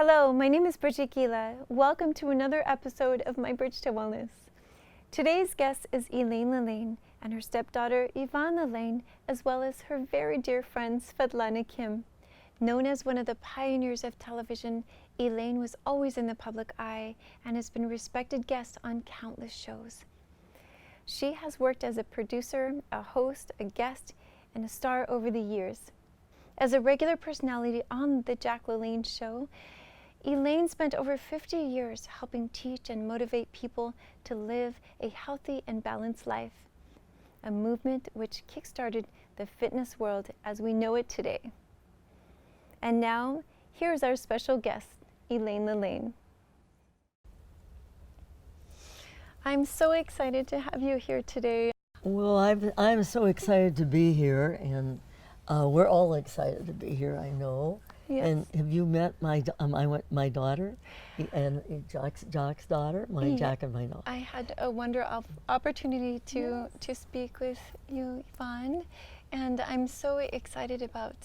Hello, my name is Bridget Peale. Welcome to another episode of My Bridge to Wellness. Today's guest is Elaine Lalanne and her stepdaughter Yvonne Lalanne, as well as her very dear friend Svetlana Kim. Known as one of the pioneers of television, Elaine was always in the public eye and has been a respected guest on countless shows. She has worked as a producer, a host, a guest, and a star over the years. As a regular personality on The Jack LaLanne Show, Elaine spent over 50 years helping teach and motivate people to live a healthy and balanced life, a movement which kickstarted the fitness world as we know it today. And now, here's our special guest, Elaine Lalanne. I'm so excited to have you here today. Well, I'm so excited to be here, and we're all excited to be here, I know. Yes. And have you met my daughter, and Jack's daughter, Jack and my daughter? I had a wonderful opportunity to speak with you, Yvonne, and I'm so excited about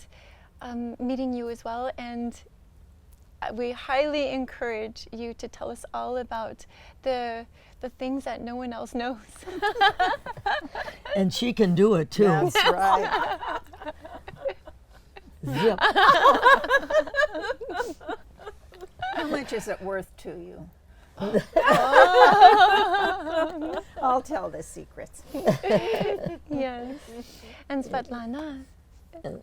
meeting you as well. And we highly encourage you to tell us all about the things that no one else knows. And she can do it too. That's right. Zip. How much is it worth to you? I'll tell the secrets. Yes. And Svetlana,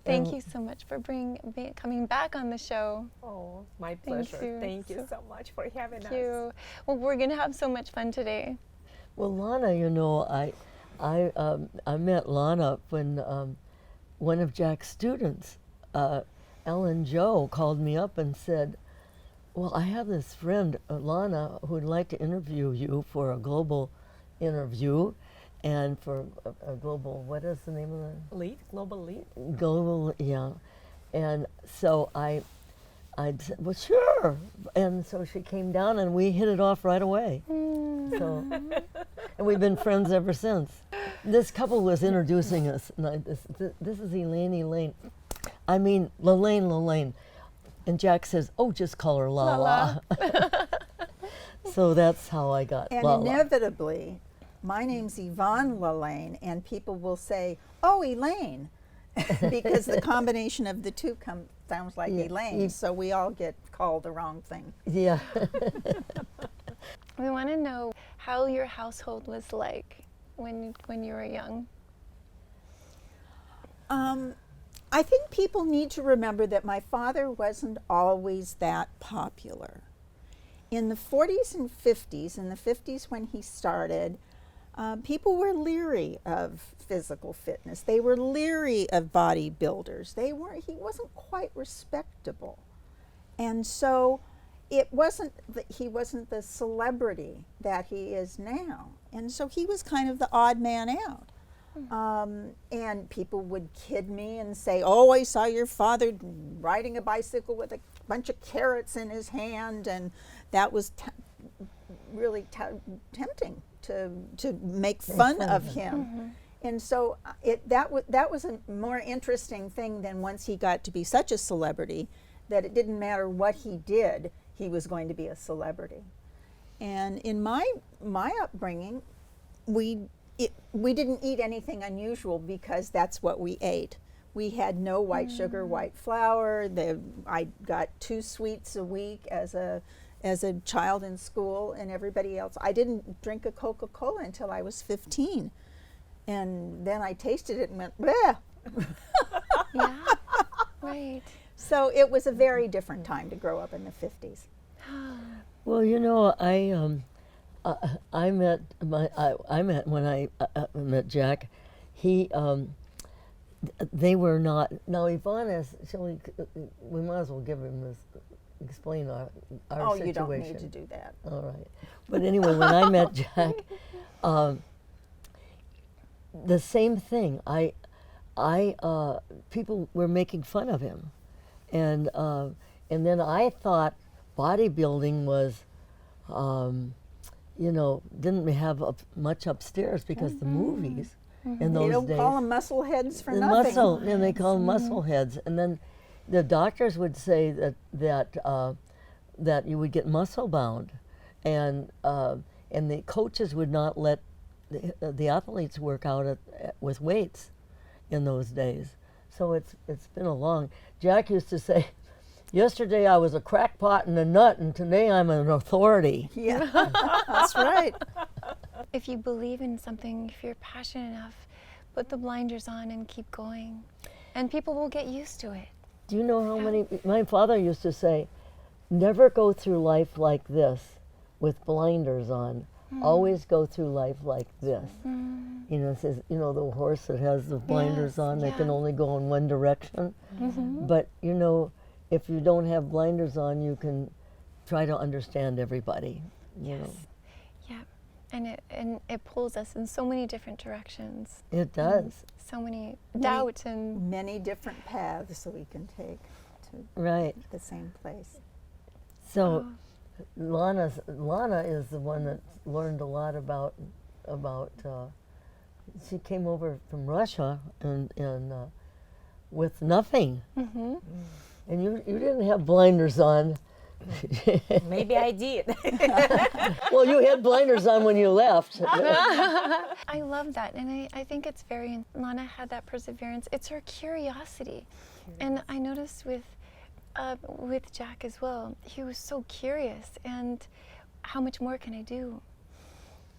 thank you so much for coming back on the show. Oh, my pleasure. Thank you so much for having us. Thank you. Well, we're going to have so much fun today. Well, Lana, you know, I met Lana when one of Jack's students, Ellen Joe, called me up and said, well, I have this friend, Lana, who would like to interview you for a global interview and for a global, what is the name of the? Lead? Global lead? Global, yeah. And so I said, well, sure. And so she came down and we hit it off right away. So, and we've been friends ever since. This couple was introducing us. And this is Elaine. I mean, Lalanne. And Jack says, oh, just call her Lala. So that's how I got And Lala. inevitably, my name's Yvonne Lalanne, and people will say, oh, Elaine, because the combination of the two sounds like Elaine, so we all get called the wrong thing. Yeah. We want to know how your household was like when you were young. I think people need to remember that my father wasn't always that popular. In the 40s and 50s, in the 50s when he started, people were leery of physical fitness. They were leery of bodybuilders. He wasn't quite respectable. And so he wasn't the celebrity that he is now. And so he was kind of the odd man out. And people would kid me and say, oh, I saw your father riding a bicycle with a bunch of carrots in his hand, and that was really tempting to make fun of him. Mm-hmm. And so that was a more interesting thing than once he got to be such a celebrity that it didn't matter what he did, he was going to be a celebrity. And in my upbringing, we didn't eat anything unusual because that's what we ate. We had no white sugar, white flour. I got 2 sweets a week as a child in school, and everybody else. I didn't drink a Coca-Cola until I was 15. And then I tasted it and went, bleh. Yeah, right. So it was a very different time to grow up in the 50s. Well, you know, I met when I met Jack. They were not. Now Yvonne is. We might as well give him this. Explain our situation. You don't need to do that. All right. But anyway, when I met Jack, the same thing. People were making fun of him, and then I thought bodybuilding was. Didn't have much upstairs because the movies in those days. They don't call them muscle heads for nothing. And they call them muscle heads. And then the doctors would say that that you would get muscle bound, and the coaches would not let the athletes work out with weights in those days. So it's been a long. Jack used to say, "Yesterday I was a crackpot and a nut, and today I'm an authority." Yeah, that's right. If you believe in something, if you're passionate enough, put the blinders on and keep going, and people will get used to it. Do you know how many? My father used to say, "Never go through life like this with blinders on. Always go through life like this." You know, it says, you know, the horse that has the blinders on, they can only go in one direction. But, you know, if you don't have blinders on, you can try to understand everybody, you know. Yeah, and it pulls us in so many different directions. It does. So many doubts and Many different paths that we can take to Right. the same place. So Lana is the one that learned a lot about she came over from Russia and with nothing. And you didn't have blinders on. Maybe I did. Well, you had blinders on when you left. I love that, and I think it's very, Lana had that perseverance. It's her curiosity. And I noticed with Jack as well, he was so curious, and how much more can I do?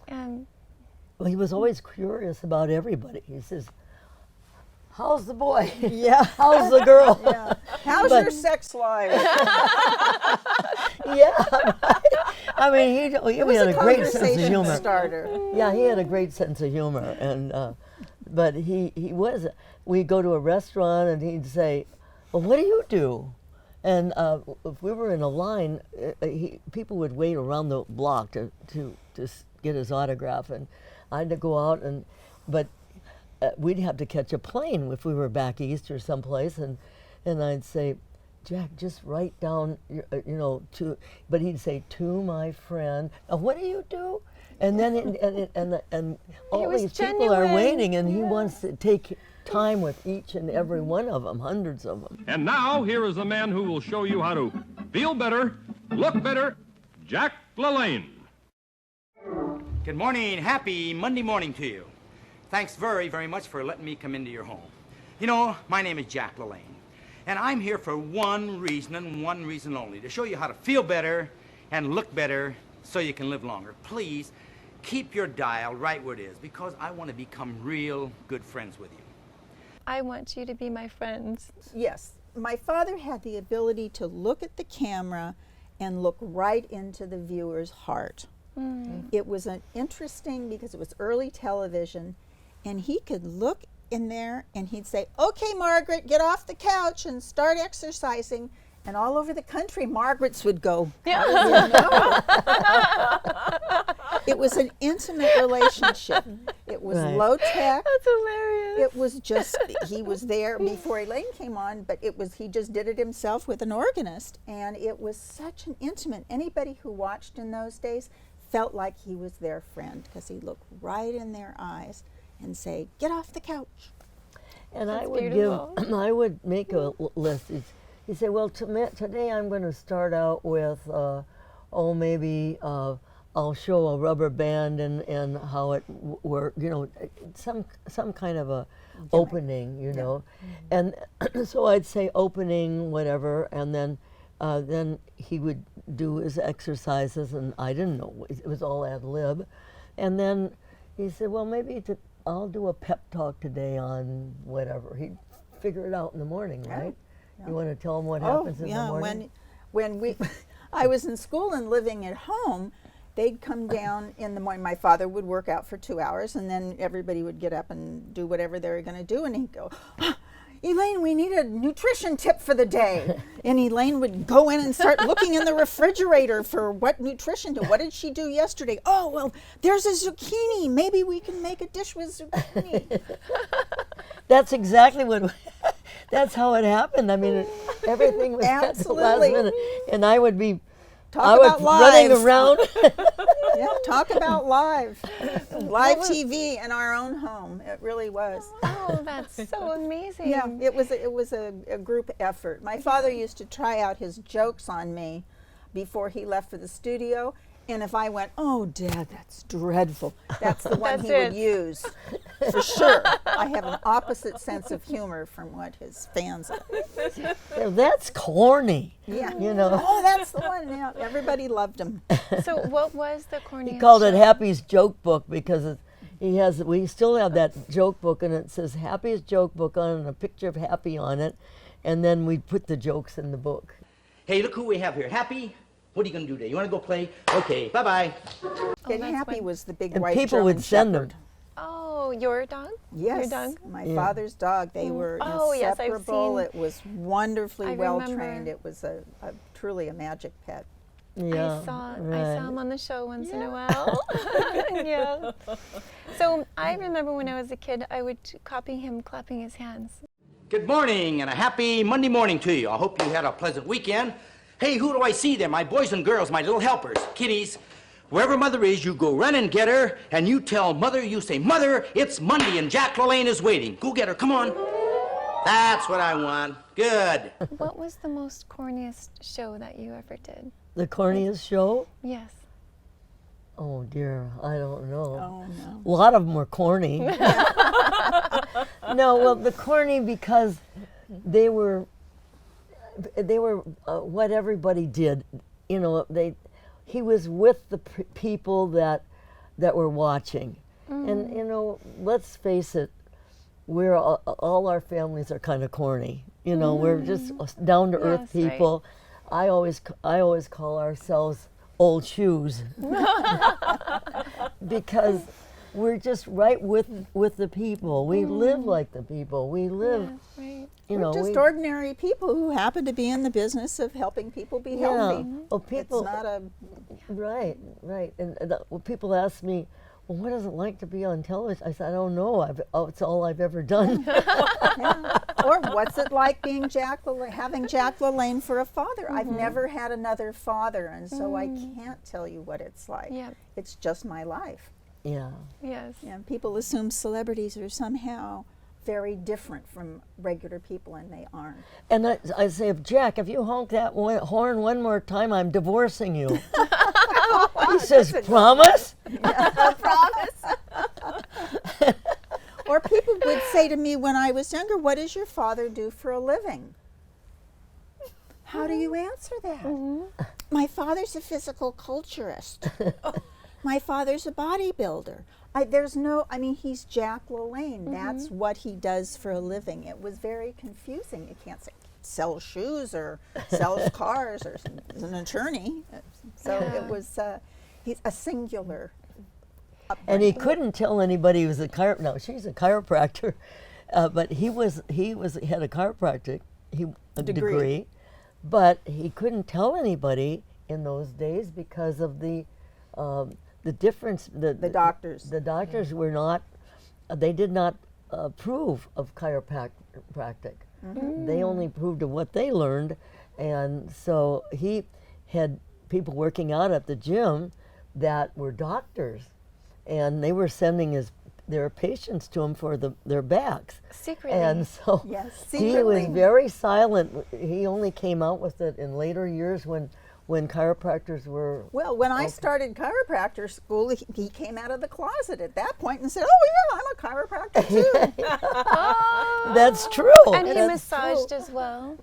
And Well, he was always curious about everybody. He says, "How's the boy? Yeah. How's the girl?" Yeah. How's But- your sex life? Yeah. I mean, he had a great sense of Conversation humor. starter. Yeah, he had a great sense of humor, and but he was. We'd go to a restaurant, and he'd say, "Well, what do you do?" And if we were in a line, people would wait around the block to get his autograph, and I had to go out, but we'd have to catch a plane if we were back east or someplace, and I'd say, "Jack, just write down, but he'd say, "To my friend." What do you do? And then and all was these people are genuine. waiting, and he wants to take time with each and every one of them, hundreds of them. And now, here is a man who will show you how to feel better, look better, Jack LaLanne. Good morning. Happy Monday morning to you. Thanks very, very much for letting me come into your home. You know, my name is Jack LaLanne, and I'm here for one reason and one reason only, to show you how to feel better and look better so you can live longer. Please keep your dial right where it is, because I want to become real good friends with you. I want you to be my friend. Yes, my father had the ability to look at the camera and look right into the viewer's heart. It was interesting because it was early television, and he could look in there and he'd say, "Okay, Margaret, get off the couch and start exercising." And all over the country, Margarets would go, "How do you know?" It was an intimate relationship. It was Right. low tech. That's hilarious. It was just, he was there before Elaine came on, but he just did it himself with an organist. And it was such an intimate, anybody who watched in those days felt like he was their friend, because he'd look right in their eyes and say, "Get off the couch." And That's I would beautiful. I would make a list. He said, "Well, today I'm going to start out with, maybe I'll show a rubber band and how it works, some kind of a opening, And so I'd say opening, whatever, and then he would do his exercises, and I didn't know, it was all ad lib. And then he said, "Well, maybe I'll do a pep talk today on whatever." He'd figure it out in the morning, right? You want to tell him what happens in the morning? When I was in school and living at home, they'd come down in the morning. My father would work out for 2 hours, and then everybody would get up and do whatever they were going to do, and he'd go, "Elaine, we need a nutrition tip for the day." And Elaine would go in and start looking in the refrigerator for what nutrition to. What did she do yesterday? "Oh, well, there's a zucchini. Maybe we can make a dish with zucchini." That's exactly what. That's how it happened. I mean, everything was at the last Absolutely. minute, and I would be. Talk I was about live. running around. Yeah, talk about live TV in our own home. It really was. Oh, that's so amazing. Yeah, it was a group effort. My father used to try out his jokes on me before he left for the studio. And if I went, "Oh, Dad, that's dreadful," that's the one That's he would it. use for sure. I have an opposite sense of humor from what his fans are. Yeah, that's corny. Yeah. You know. Oh, that's the one. Yeah, everybody loved him. So what was the Corniest He called it show? Happy's Joke Book because we still have that joke book, and it says Happy's Joke Book on it and a picture of Happy on it, and then we put the jokes in the book. Hey, look who we have here. Happy? What are you going to do today? You want to go play? Okay, bye-bye. And that's Happy when- was the big And white people German would send shepherd. them. Oh, your dog? Yes, Your dog? my Yeah. father's dog. They were Oh, yes, I've inseparable. seen- It was wonderfully I well remember. trained. It was truly a magic pet. Yeah, I saw right. him on the show once in a while. Yeah. So I remember when I was a kid, I would copy him clapping his hands. Good morning and a happy Monday morning to you. I hope you had a pleasant weekend. Hey, who do I see there? My boys and girls, my little helpers, kitties. Wherever Mother is, you go run and get her, and you tell Mother, you say, "Mother, it's Monday and Jack LaLanne is waiting." Go get her, come on. That's what I want. Good. What was the most corniest show that you ever did? The corniest show? Yes. Oh dear, I don't know. Oh, no. A lot of them were corny. No, well, the corny because they were what everybody did. You know, he was with the people that were watching, and you know, let's face it, we're all our families are kind of corny. You know, we're just down to earth Yes, right. people. I always call ourselves old shoes because we're just right with the people. We live like the people. We live, Yes, right. you We're know, just ordinary people who happen to be in the business of helping people be healthy. Oh, people, It's not a right. And well, people ask me, well, what is it like to be on television? I said, I don't know. It's all I've ever done. or what's it like being having Jack LaLanne for a father? I've never had another father, and so I can't tell you what it's like. Yeah. It's just my life. Yeah. Yes. Yeah, people assume celebrities are somehow very different from regular people, and they aren't. And I say, Jack, if you honk that horn one more time, I'm divorcing you. He says, promise? Or people would say to me when I was younger, "What does your father do for a living?" How do you answer that? My father's a physical culturist. My father's a bodybuilder. He's Jack LaLanne. That's what he does for a living. It was very confusing. You can't say sells shoes or sells cars or is an attorney. So it was, he's a singular. And he couldn't tell anybody he was a no, she's a chiropractor, but he had a chiropractic degree, but he couldn't tell anybody in those days because of the difference. The doctors. The doctors were not. They did not approve of chiropractic. They only approved of what they learned, and so he had people working out at the gym that were doctors, and they were sending their patients to him for their backs. Secretly. And so Yes, he was secretly. very silent. He only came out with it in later years when chiropractors were. Well, when I started chiropractor school, he came out of the closet at that point and said, "Oh yeah, I'm a chiropractor too." Oh. That's true. And he That's massaged true. as well.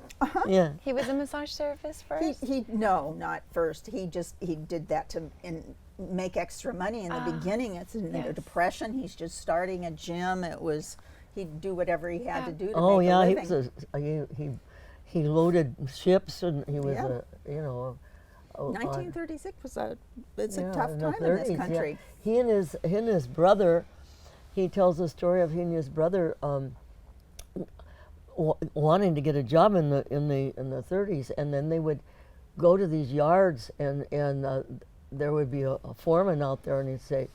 Yeah. He was a massage therapist first. No, not first. He did that to make extra money in the beginning. It's in the Yes. depression. He's just starting a gym. He'd do whatever he had to do to Oh make yeah, a he living. was he loaded ships, and he was Yeah. 1936 was a tough in the time in this 30s, yeah. country. He and his brother, he tells the story of he and his brother wanting to get a job in the 30s, and then they would go to these yards, and there would be a foreman out there, and he'd say,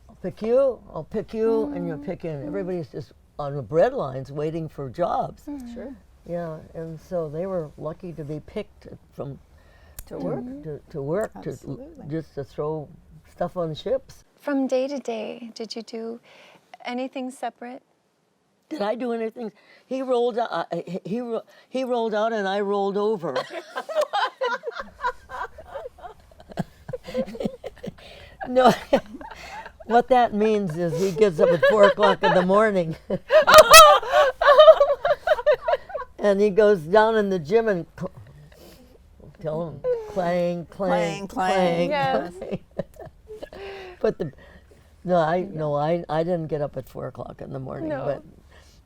I'll pick you, and you'll pick in. Everybody's just on the bread lines waiting for jobs. Sure. Yeah, and so they were lucky to be picked To work. to work, Absolutely. just to throw stuff on ships. From day to day, did you do anything separate? Did I do anything? He rolled out. He rolled out, and I rolled over. No, what that means is he gets up at 4 o'clock in the morning. And he goes down in the gym and tell him clang, clang, Clang, clang. Yes. clang. But I didn't get up at 4 o'clock in the morning. No.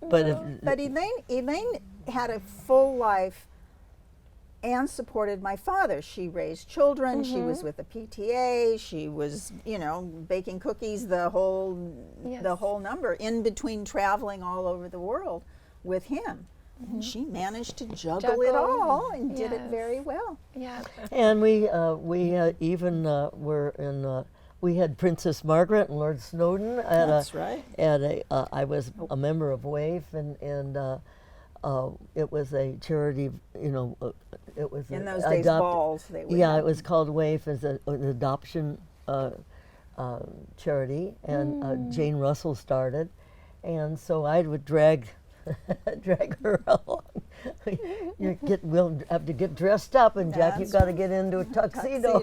But But Elaine had a full life and supported my father. She raised children. She was with the PTA. She was, baking cookies, the whole number, in between traveling all over the world with him. And she managed to juggle it all and did it very well. Yeah. And we even were in. We had Princess Margaret and Lord Snowdon at That's right. I was a member of WAIF, and it was a charity. It was In those days, balls. They would have. It was called WAIF as an adoption charity, and Jane Russell started, and so I would drag her along. We'll have to get dressed up, and Jack, you've got to get into a tuxedo.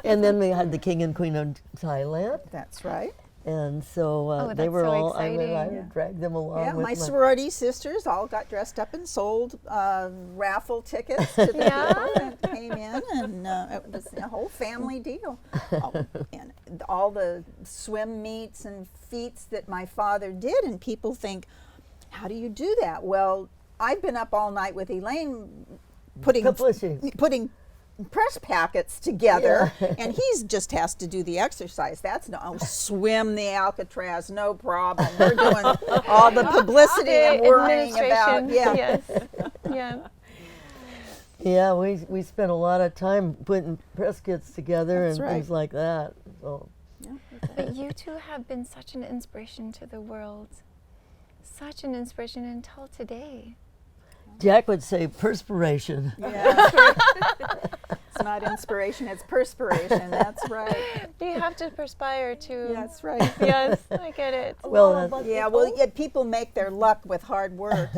And then we had the King and Queen of Thailand, That's right. and so they that's were so all. I exciting. would drag them along. Yeah, with my sorority sisters all got dressed up and sold raffle tickets to the people that came in, and it was a whole family deal. And all the swim meets and feats that my father did, and people think, how do you do that? Well, I've been up all night with Elaine putting press packets together, and he's just has to do the exercise. That's swim the Alcatraz, no problem. We're doing all the publicity and worrying about. Yes. Yeah. Yeah, we spent a lot of time putting press kits together That's and right. things like that. So But you two have been such an inspiration to the world. Such an inspiration until today. Jack would say perspiration. Yeah. It's not inspiration, it's perspiration. That's right. You have to perspire to. That's right. Yes, I get it. Well, People make their luck with hard work.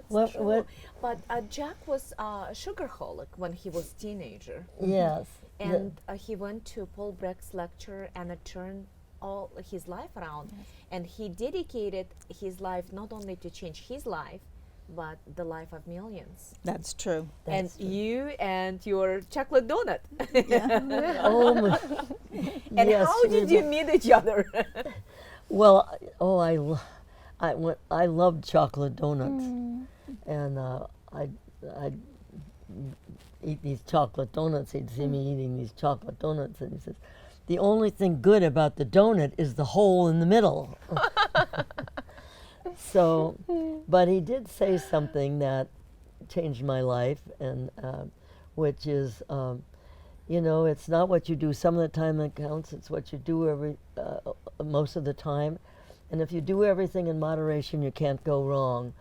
what? But Jack was a sugarholic when he was teenager. Yes. And he went to Paul Brecht's lecture, and it turned all his life around. And he dedicated his life not only to change his life, but the life of millions. That's true. You and your chocolate donut. Oh my. And yes, how did you meet each other? Well, I loved chocolate donuts, and I'd eat these chocolate donuts. He'd see me eating these chocolate donuts, and he says, "The only thing good about the donut is the hole in the middle." So, but he did say something that changed my life, and which is, it's not what you do some of the time that counts. It's what you do most of the time, and if you do everything in moderation, you can't go wrong.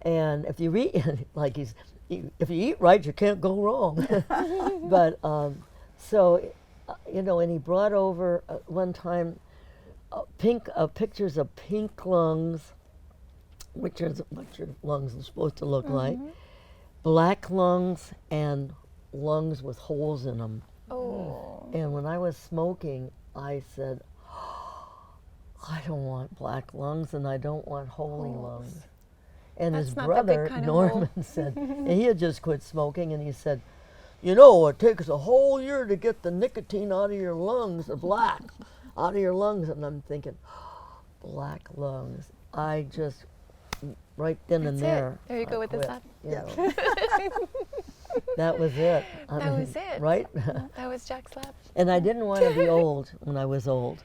And if you eat if you eat right, you can't go wrong. But and he brought over one time pictures of pink lungs, which is what your lungs are supposed to look like, black lungs, and lungs with holes in them. Oh. And when I was smoking, I said, I don't want black lungs, and I don't want holy lungs. And That's his not the big brother, kind of hole. Norman, said, and he had just quit smoking, and he said, it takes a whole year to get the nicotine out of your lungs, the black, out of your lungs. And I'm thinking, black lungs. I just, right then and there. There you go with the quit, slap. That was it. That was it. Right? That was Jack's slap. And I didn't want to be old when I was old.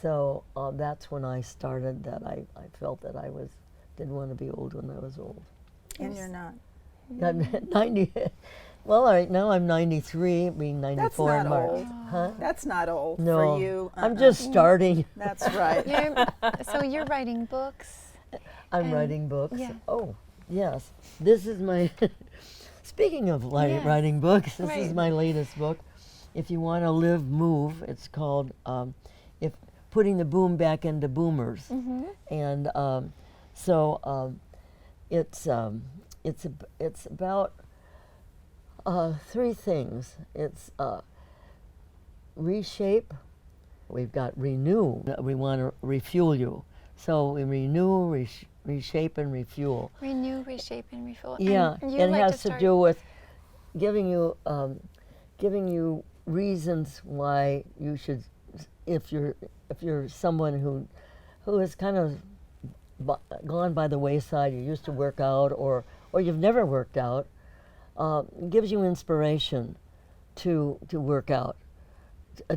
So that's when I started that I felt that didn't want to be old when I was old. And you're not. I'm 90. Well, all right, now I'm 93, being 94 That's not in March. old. Huh? That's not old No, for you. I'm just starting. That's right. So you're writing books. I'm And- writing books. yeah. Oh, yes. This is my, speaking of Yes. writing books, this Right. is my latest book. If you want to live, move. It's called "If Putting the Boom Back into Boomers," and it's about Three things. It's reshape. We've got renew. We want to refuel you. So we renew, reshape, and refuel. Renew, reshape, and refuel. Yeah, And you it like has to start- do with giving you reasons why you should, if you're someone who has kind of gone by the wayside. You used to work out, or you've never worked out. Gives you inspiration to work out,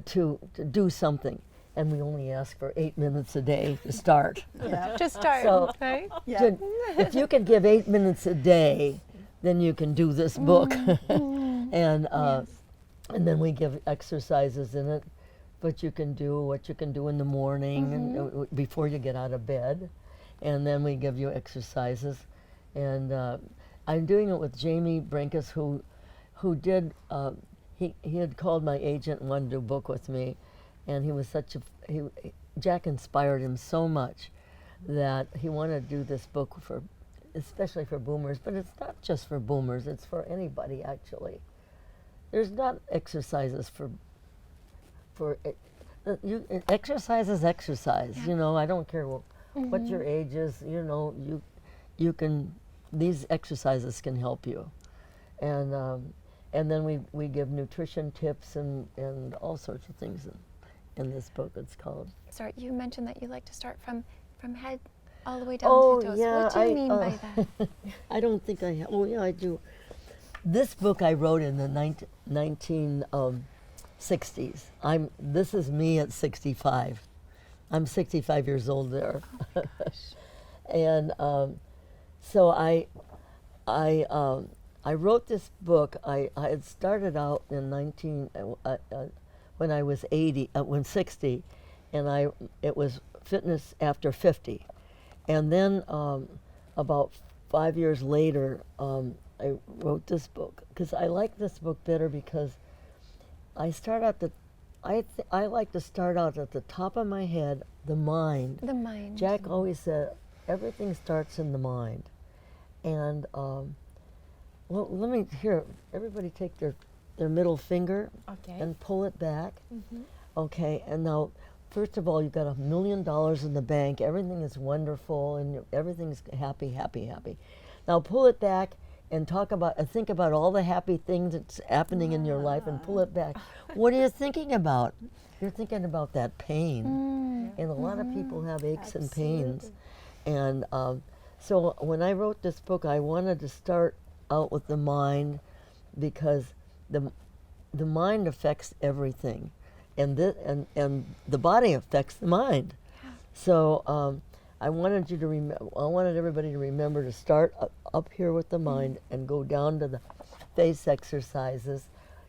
to do something. And we only ask for 8 minutes a day to start. Yeah. To start, So- right? Yeah. If you can give 8 minutes a day, then you can do this book. And then we give exercises in it, but you can do what you can do in the morning and before you get out of bed. And then we give you exercises. And I'm doing it with Jamie Brinkus, who did, he had called my agent and wanted to do a book with me. And he was Jack inspired him so much that he wanted to do this book especially for boomers, but it's not just for boomers, it's for anybody actually. There's not exercises exercise is exercise, you know, I don't care what your age is, you know, you can, these exercises can help you. And then we give nutrition tips and all sorts of things in this book. It's called. Sorry, you mentioned that you like to start from head all the way down to toes. Yeah, What do you mean by that? I don't think I have. Oh, yeah, I do. This book I wrote in the 1960s. This is me at 65. I'm 65 years old there. And so I wrote this book. I had started out in when I was 60, and it was fitness after 50. And then about 5 years later, I wrote this book because I like this book better because I like to start out at the top of my head, the mind. The mind. Jack always said everything starts in the mind. And well, let me everybody take their middle finger and pull it back. Okay, and now first of all, you've got $1 million in the bank, everything is wonderful and everything's happy, happy, happy. Now pull it back and think about all the happy things that's happening in your life and pull it back. What are you thinking about? You're thinking about that pain. And a lot of people have aches and pains. And so when I wrote this book, I wanted to start out with the mind because the mind affects everything. And the body affects the mind. So I wanted everybody to remember to start up here with the mind and go down to the face exercises.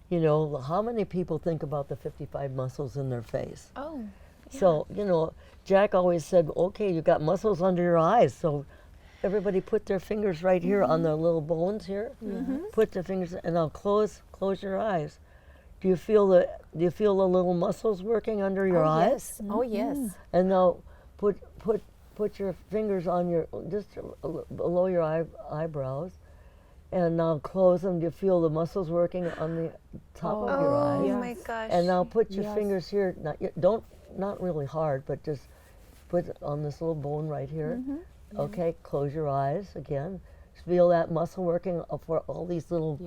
You know, how many people think about the 55 muscles in their face? Oh. Yeah. So, you know, Jack always said, okay, you got muscles under your eyes, so everybody put their fingers right here on their little bones here. Put their fingers, and now close your eyes. Do you feel the little muscles working under your eyes? Yes. Oh yes. And now put your fingers on just below your eyebrows, and now close them. Do you feel the muscles working on the top of your eyes? Oh my gosh. And now put your fingers here. Not really hard, but just put it on this little bone right here. Okay, close your eyes again. Feel that muscle working for all these little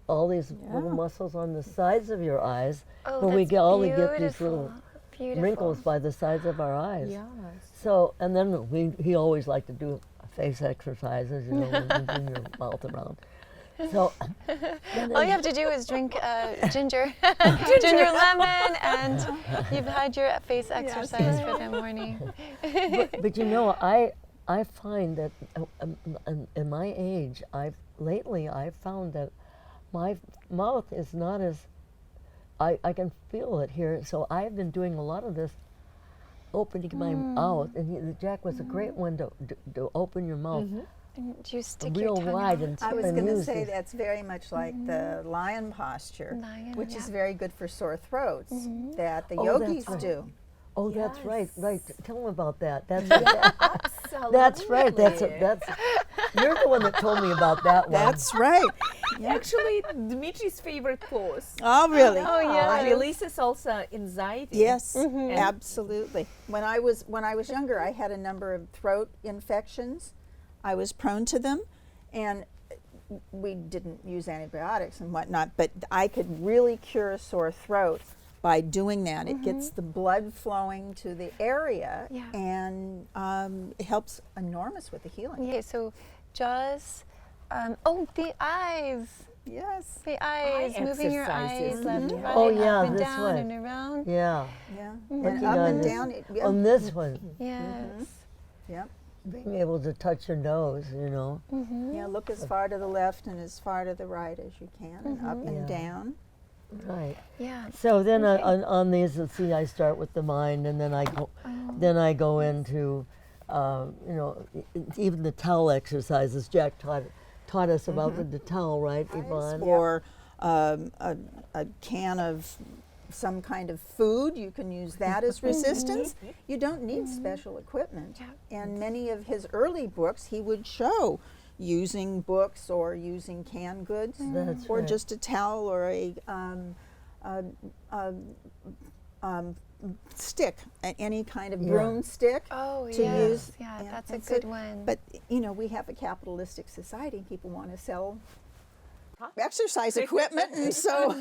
little muscles on the sides of your eyes, Oh, where we that's only get these beautiful. little wrinkles by the sides of our eyes. Yes. So, and then he always liked to do face exercises, you know, moving your mouth around. So, All you have to do is drink ginger lemon, and you've had your face exercise for the morning. but you know, I find that in my age, I've found that my mouth is not as, I can feel it here, so I've been doing a lot of this, opening my mouth, and Jack was a great one to open your mouth And do you stick real your tongue wide out? and I was going to use say this. that's very much like the lion posture, Lion, which is yeah. very good for sore throats that the Oh, yogis that's right. do. Oh, that's right. Yes. Tell them about that. That's Absolutely. that's right. That's You're the one that told me about that one. That's right. Yeah. Actually, Dmitri's favorite pose. Oh, really? Oh, yes. Releases also anxiety. Yes, Mm-hmm. absolutely. When I was younger, I had a number of throat infections. I was prone to them, and we didn't use antibiotics and whatnot, but I could really cure a sore throat by doing that. It gets the blood flowing to the area, Yeah. and it helps enormous with the healing. Okay, so jaws. The eyes. Yes. The eyes. Moving your exercises. eyes left, Mhm. right, Oh, yeah, up and this down way. and around. Yeah. Yeah. Mhm. And You up got and this. down. Yeah. On this one, Yes. Yep. being able to touch your nose, Mm-hmm. Yeah. Look as far to the left and as far to the right as you can, and up and Yeah. down. Right. Yeah. So then on these, let's see, I start with the mind, and then I go into, even the towel exercises. Jack taught us about the towel, right, Yvonne? Or a can of some kind of food, you can use that as resistance. You don't need special equipment. Yeah. And many of his early books, he would show using books or using canned goods, That's or right. just a towel or a stick, any kind of Yeah. broomstick. Oh, To yes. use- Yeah, yeah, that's a and so- good one. But we have a capitalistic society. People want to sell exercise equipment, and so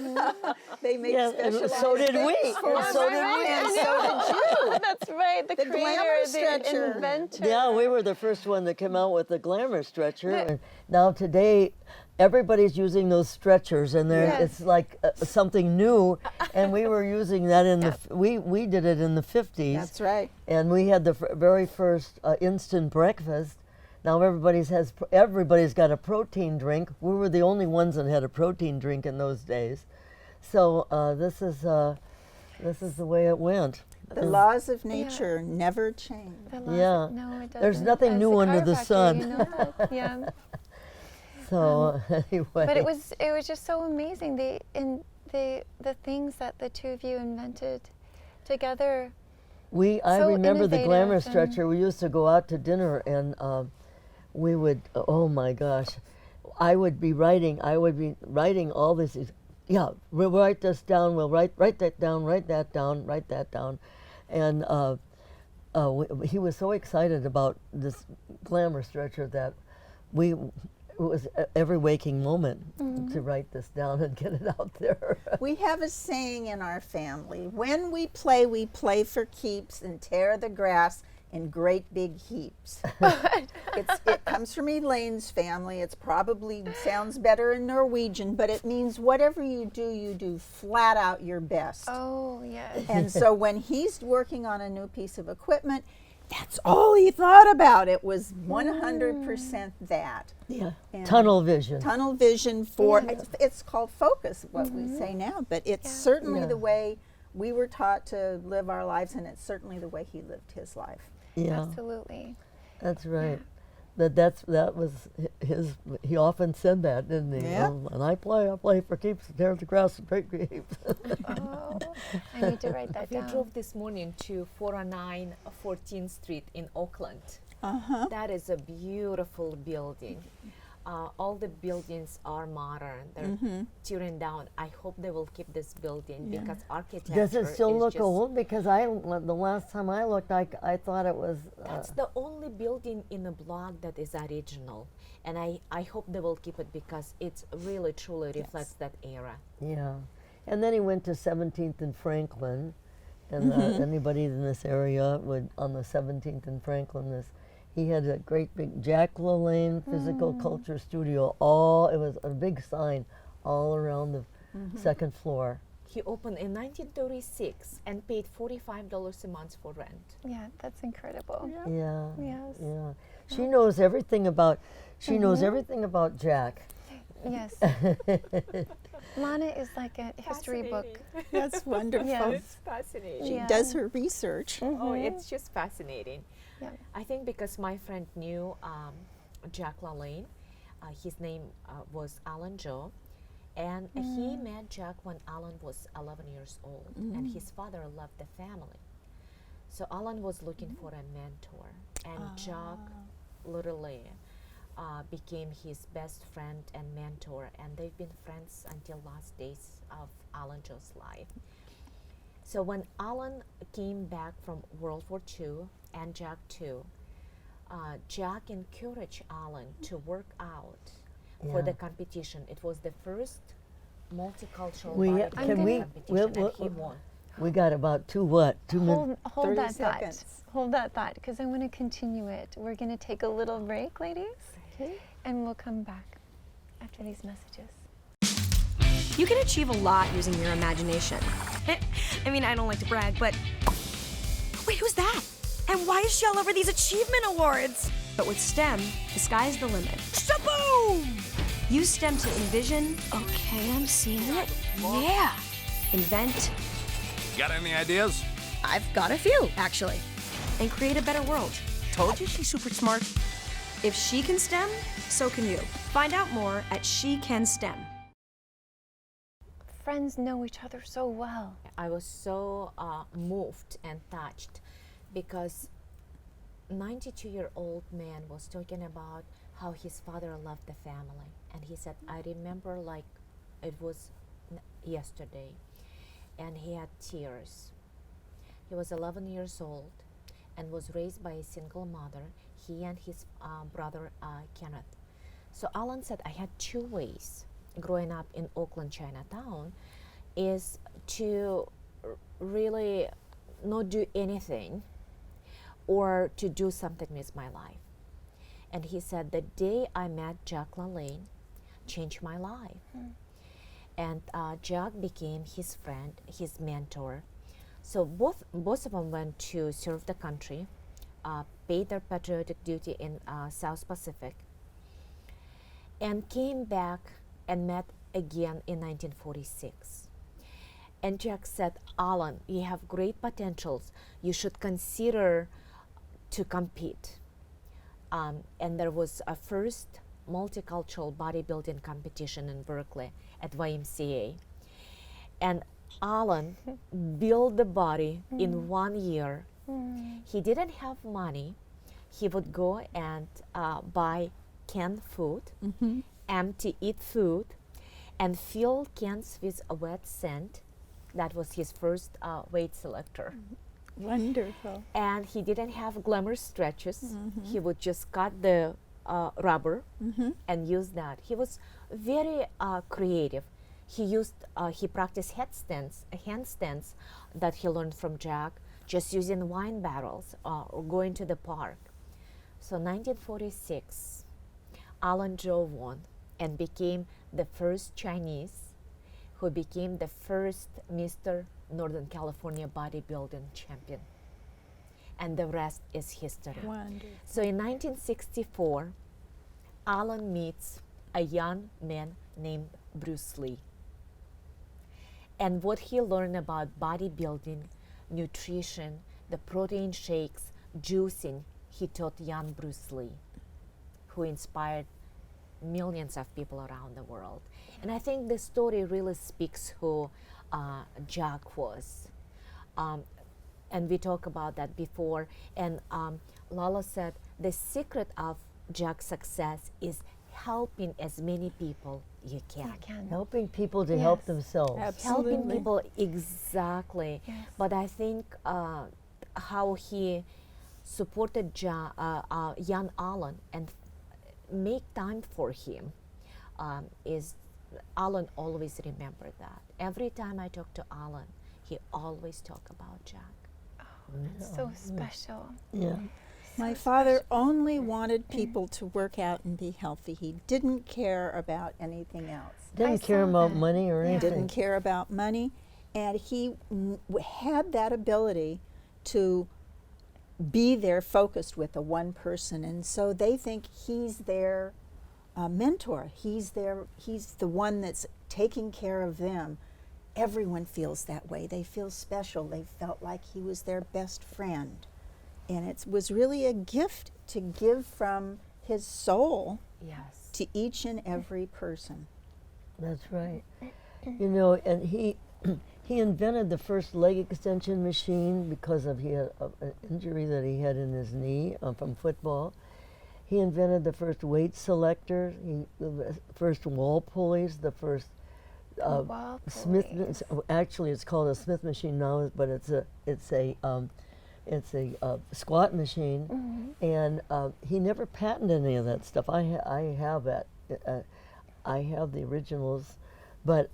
they make Yeah, and specialized so did we. things for And so did them, we. and so did you. That's right. The, The creator, glamour the stretcher. inventor. Yeah, we were the first one that came out with the glamour stretcher. And now today, everybody's using those stretchers, and Yes. it's like something new. And we were using that in we did it in the 50s. That's right. And we had the very first instant breakfast. Now everybody's got a protein drink. We were the only ones that had a protein drink in those days. So this is the way it went. The laws of nature never change. The laws- Yeah. No, it doesn't. There's nothing As new a under the chiropractor, sun. You know that? Yeah. So anyway. But it was just so amazing. The things that the two of you invented together. I so remember the glamour innovative and- stretcher. We used to go out to dinner, and we would. Oh my gosh, I would be writing all this. Yeah, we'll write this down. We'll write that down. Write that down. Write that down, and he was so excited about this glamour stretcher that it was every waking moment to write this down and get it out there. We have a saying in our family: when we play for keeps and tear the grass in great big heaps. It comes from Elaine's family. It's probably sounds better in Norwegian, but it means whatever you do flat out your best. Oh, yes. And so when he's working on a new piece of equipment, that's all he thought about. It was 100% that. Yeah, And tunnel vision. Tunnel vision for, Yeah. it's called focus, what we say now, but it's Yeah. certainly Yeah. the way we were taught to live our lives, and it's certainly the way he lived his life. Yeah, Absolutely. that's right. That was his. He often said that, didn't he? Yeah. And I play for keeps, tear the grass and break heaps. Oh, I need to write that We down. drove this morning to 409 14th Street in Oakland. Uh-huh. That is a beautiful building. All the buildings are modern. They're tearing down. I hope they will keep this building because architecture Does it still is look just old? Because the last time I looked, I thought it was. That's the only building in the block that is original. And I hope they will keep it because it's really truly reflects that era. Yeah, and then he went to 17th and Franklin, and anybody in this area would on the 17th and Franklin. He had a great big Jack LaLanne Physical Culture Studio. It was a big sign all around the second floor. He opened in 1936 and paid $45 a month for rent. Yeah, that's incredible. Yeah, Yes. yeah. She knows everything about. She knows everything about Jack. Yes. Lana is like a history book. That's wonderful. Yes. It's fascinating. She Yeah. does her research. Oh, it's just fascinating. Yeah. I think because my friend knew Jack LaLanne, his name was Alan Joe, and he met Jack when Alan was 11 years old, and his father left the family. So Alan was looking for a mentor, and Jack literally became his best friend and mentor, and they've been friends until last days of Alan Joe's life. So when Alan came back from World War II and Jack too, Jack encouraged Alan to work out for the competition. It was the first multicultural bodybuilding competition, and he won. We got about 2 minutes? Hold 30 that seconds. thought. Hold that thought, because I want to continue it. We're going to take a little break, ladies, and we'll come back after these messages. You can achieve a lot using your imagination. I mean, I don't like to brag, but... Wait, who's that? And why is she all over these achievement awards? But with STEM, the sky's the limit. Shaboom! Use STEM to envision... Okay, I'm seeing it. Yeah! Invent... Got any ideas? I've got a few, actually. And create a better world. Told you she's super smart. If she can STEM, so can you. Find out more at She Can STEM. Friends know each other so well. I was so moved and touched because 92-year-old man was talking about how his father loved the family, and he said, I remember like it was yesterday, and he had tears. He was 11 years old and was raised by a single mother, he and his brother Kenneth. So Alan said, I had 2 ways growing up in Oakland, Chinatown, is to really not do anything or to do something with my life. And he said, the day I met Jack LaLanne changed my life. And Jack became his friend, his mentor. So both of them went to serve the country, paid their patriotic duty in South Pacific, and came back and met again in 1946. And Jack said, Alan, you have great potentials. You should consider to compete. And there was a first multicultural bodybuilding competition in Berkeley at YMCA. And Alan built the body in 1 year. He didn't have money. He would go and buy canned food, empty-eat food, and fill cans with a wet sand. That was his first weight selector. Wonderful. And he didn't have glamour stretches. He would just cut the rubber and use that. He was very creative. He practiced handstands that he learned from Jack, just using wine barrels or going to the park. So 1946, Alan Joe won and became the first Chinese who became the first Mr. Northern California bodybuilding champion. And the rest is history. Wonderful. So in 1964, Alan meets a young man named Bruce Lee. And what he learned about bodybuilding, nutrition, the protein shakes, juicing, he taught young Bruce Lee, who inspired millions of people around the world. And I think the story really speaks who Jack was. And we talked about that before. And Lala said the secret of Jack's success is helping as many people you can. Helping people to help themselves. Absolutely. Helping people, exactly. Yes. But I think how he supported young Alan and make time for him is Alan always remembered that. Every time I talk to Alan, he always talk about Jack. So special. Yeah. My father only wanted people to work out and be healthy. He didn't care about anything else. Didn't care about money or anything. Didn't care about money. And he had that ability to be there focused with the one person. And so they think he's their mentor. He's the one that's taking care of them. Everyone feels that way. They feel special. They felt like he was their best friend. And it was really a gift to give from his soul to each and every person. That's right. You know, and he invented the first leg extension machine because of an injury that he had in his knee from football. he invented the first weight selector, the first wall pulleys, the first Wall Smith. pulleys. Actually, it's called a Smith machine now, but it's a squat machine, and he never patented any of that stuff. I have that. I have the originals, but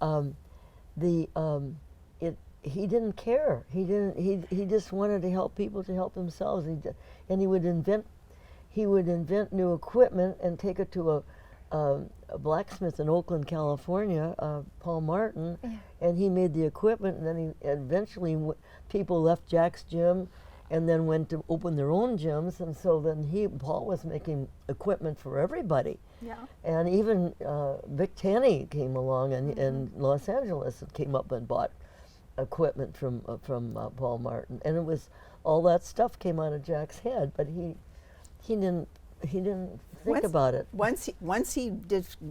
he didn't care. He just wanted to help people to help themselves. And he would invent new equipment and take it to a blacksmith in Oakland, California, Paul Martin, and he made the equipment. And then he eventually people left Jack's gym, and then went to open their own gyms. And so then Paul was making equipment for everybody. Yeah. And even Vic Tanny came along in Los Angeles and came up and bought equipment from Paul Martin, and it was all that stuff came out of Jack's head, but he didn't think about it. Once he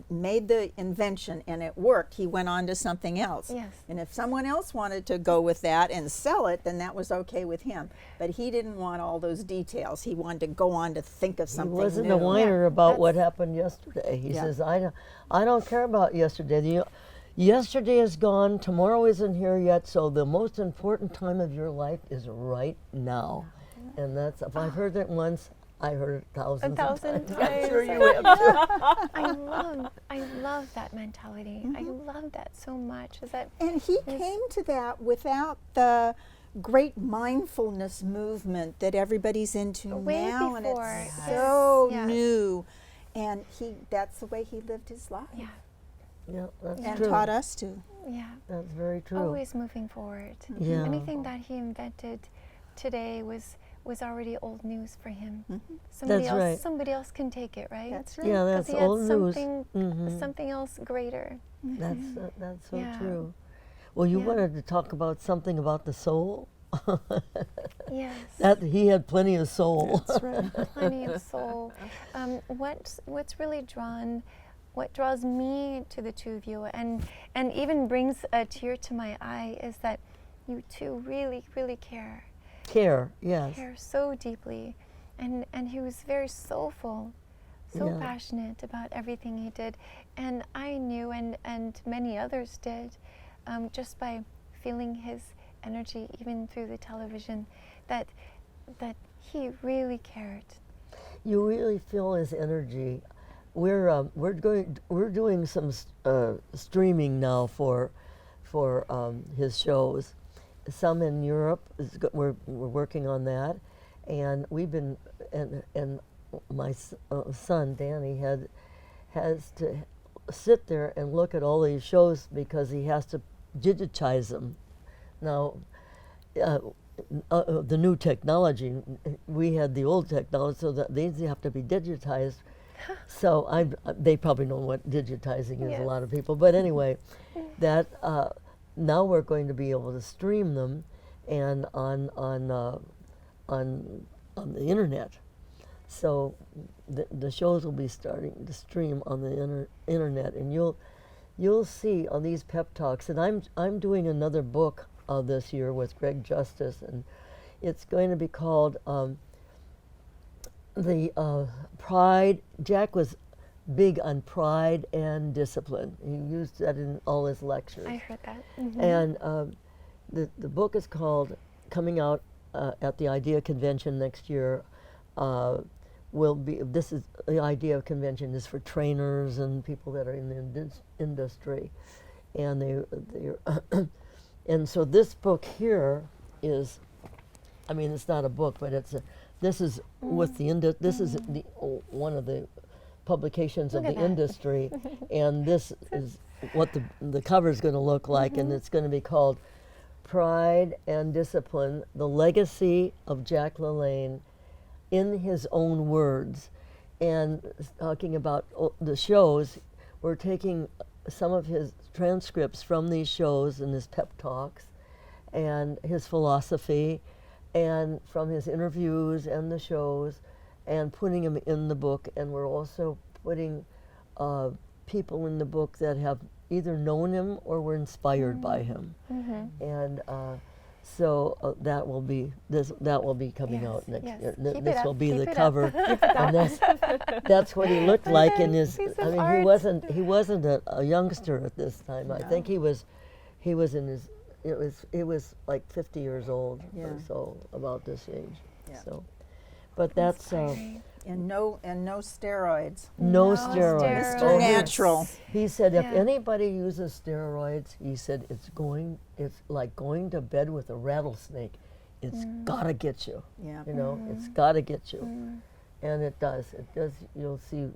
made the invention and it worked, he went on to something else. Yes. And if someone else wanted to go with that and sell it, then that was okay with him. But he didn't want all those details. He wanted to go on to think of something He wasn't new. a whiner about what happened yesterday. He Yeah. says, I don't care about yesterday. Yesterday is gone, tomorrow isn't here yet, so the most important time of your life is right now. And that's, if I've heard that once, I heard it thousands of times. I'm sure you have too. I love that mentality. I love that so much. Is that And he came to that without the great mindfulness movement that everybody's into Way now, before. and it's Yes. so Yes. new. And that's the way he lived his life. Yeah. Yeah, that's And true. taught us to. Yeah. That's very true. Always moving forward. Yeah. Anything that he invented today was already old news for him. That's right. Somebody else can take it, right? That's right. Yeah, 'Cause that's he had old news. something else greater. That's so Yeah. true. Well, you Yeah. wanted to talk about something about the soul. Yes. That he had plenty of soul. That's right. Plenty of soul. What's really what draws me to the two of you, and even brings a tear to my eye, is that you two really, really care Yes. so deeply, and he was very soulful, so Yeah. passionate about everything he did, and I knew, and many others did, just by feeling his energy, even through the television, that he really cared. You really feel his energy. We're doing some streaming now for his shows. Some in Europe we're working on that, and we've been and my son Danny has to sit there and look at all these shows because he has to digitize them. Now, the new technology, we had the old technology, so that these have to be digitized. So they probably know what digitizing is, Yes. a lot of people. But anyway, that now we're going to be able to stream them, and on the internet. So the shows will be starting to stream on the internet, and you'll see on these pep talks. And I'm doing another book this year with Greg Justice, and it's going to be called the Pride. Jack was big on pride and discipline. He used that in all his lectures. I heard that. And the book is called, coming out at the IDEA Convention next year, this is the IDEA Convention is for trainers and people that are in the industry. And they're and so this book here is, I mean, it's not a book, but this is with the this is the one of the publications Look of at the that. industry, and this is what the cover is going to look like, and it's going to be called Pride and Discipline: The Legacy of Jack LaLanne in His Own Words. And talking about the shows, we're taking some of his transcripts from these shows and his pep talks and his philosophy and from his interviews and the shows and putting them in the book. And we're also putting people in the book that have either known him or were inspired by him. And So that will be coming Yes, out next yes. year. Keep it This up, will be keep the it up. cover, and that's what he looked like in his. Piece I of mean, art. he wasn't a youngster at this time. I think he was in his. It was like 50 years old or so, about this age. Yeah. So, but that's And no steroids. no steroids. Mr. Oh, Natural. He said if Yeah. anybody uses steroids, he said it's like going to bed with a rattlesnake. It's gotta get you. Yeah. You know, it's gotta get you. And it does. It does. You'll see.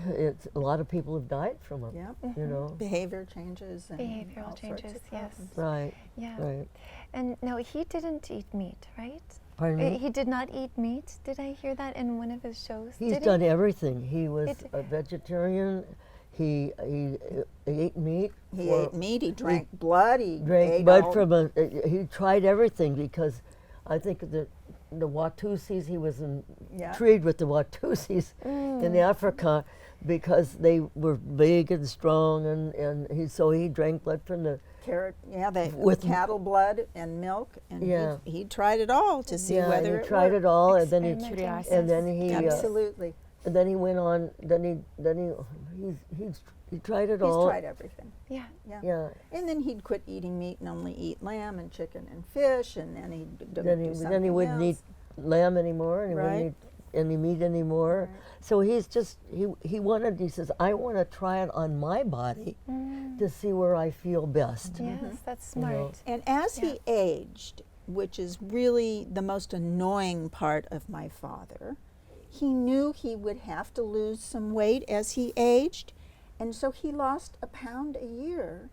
It's a lot of people have died from it. Yep. You know. Behavior changes. And Behavioral all sorts changes, of yes. problems. Right. Yeah. Right. And no, he didn't eat meat, right? Pardon me? He did not eat meat. Did I hear that in one of his shows? He's Did done he? everything. He was a vegetarian. He ate meat. He ate meat. He drank blood. He Drank ate blood all- from a. He tried everything because I think the Watusis, he was intrigued with the Watusis in Africa because they were big and strong, and he drank blood from the. carrot. Yeah, With- cattle blood and milk, and Yeah. he tried it all to see Yeah, whether he it tried worked. it all, and then he Experimenting. and then he Absolutely. and then he went on. Then he tried it He's all. tried everything. Yeah. Yeah. And then he'd quit eating meat and only eat lamb and chicken and fish, and then he'd do Then he something wouldn't eat else. lamb anymore, and he Right. wouldn't eat any meat anymore. So he says, I want to try it on my body to see where I feel best. Yes, that's You know. smart. And as he aged, which is really the most annoying part of my father, he knew he would have to lose some weight as he aged, and so he lost a pound a year